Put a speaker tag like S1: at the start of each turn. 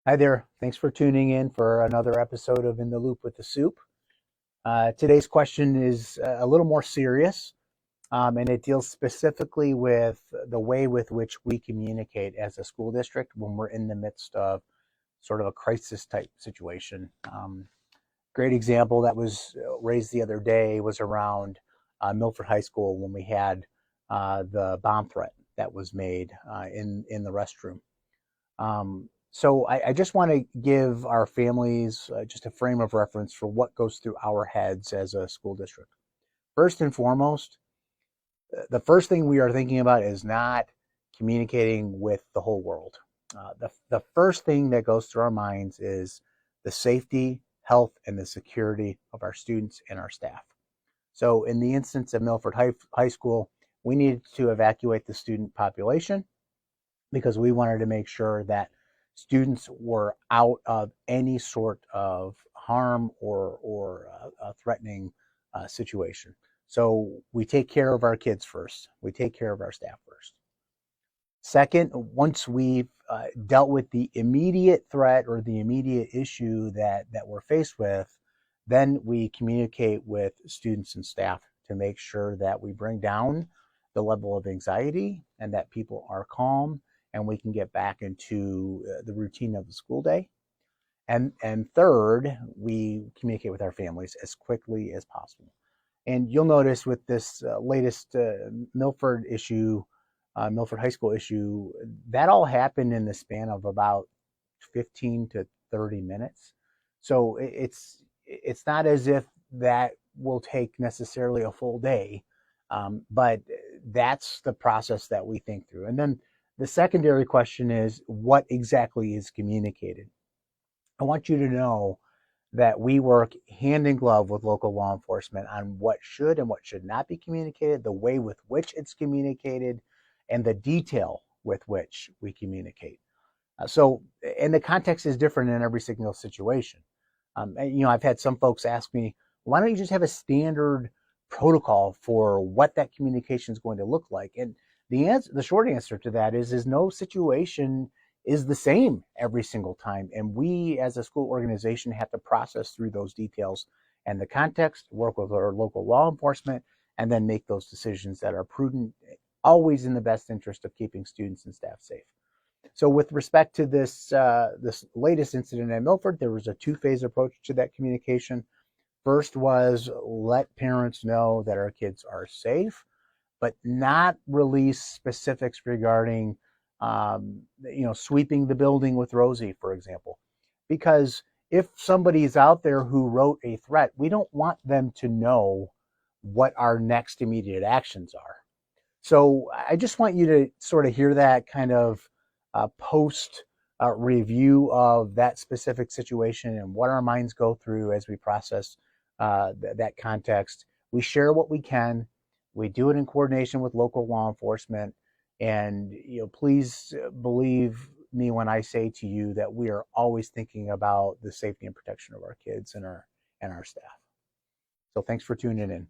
S1: Hi there. Thanks for tuning in for another episode of In the Loop with the Soup. Today's question is a little more serious, and it deals specifically with the way with which we communicate as a school district when we're in the midst of sort of a crisis type situation. Great example that was raised the other day was around Milford High School when we had the bomb threat that was made in the restroom. So I just want to give our families just a frame of reference for what goes through our heads as a school district. First and foremost, the first thing we are thinking about is not communicating with the whole world. The first thing that goes through our minds is the safety, health, and the security of our students and our staff. So in the instance of Milford High School, we needed to evacuate the student population because we wanted to make sure that students were out of any sort of harm or a threatening situation. So we take care of our kids first. We take care of our staff first. Second, once we've dealt with the immediate threat or the immediate issue that we're faced with, then we communicate with students and staff to make sure that we bring down the level of anxiety and that people are calm and we can get back into the routine of the school day. And third, we communicate with our families as quickly as possible. And you'll notice with this latest Milford issue, Milford High School issue, that all happened in the span of about 15 to 30 minutes. So it's not as if that will take necessarily a full day, but that's the process that we think through. And then the secondary question is what exactly is communicated? I want you to know that we work hand in glove with local law enforcement on what should and what should not be communicated, the way with which it's communicated, and the detail with which we communicate. And the context is different in every single situation. I've had some folks ask me, why don't you just have a standard protocol for what that communication is going to look like? And the short answer to that is no situation is the same every single time. And we as a school organization have to process through those details and the context, work with our local law enforcement, and then make those decisions that are prudent, always in the best interest of keeping students and staff safe. So with respect to this latest incident at Milford, there was a two-phase approach to that communication. First was let parents know that our kids are safe, but not release specifics regarding, sweeping the building with Rosie, for example. Because if somebody's out there who wrote a threat, we don't want them to know what our next immediate actions are. So I just want you to sort of hear that kind of post review of that specific situation and what our minds go through as we process that context. We share what we can. We do it in coordination with local law enforcement. And please believe me when I say to you that we are always thinking about the safety and protection of our kids and our staff. So thanks for tuning in.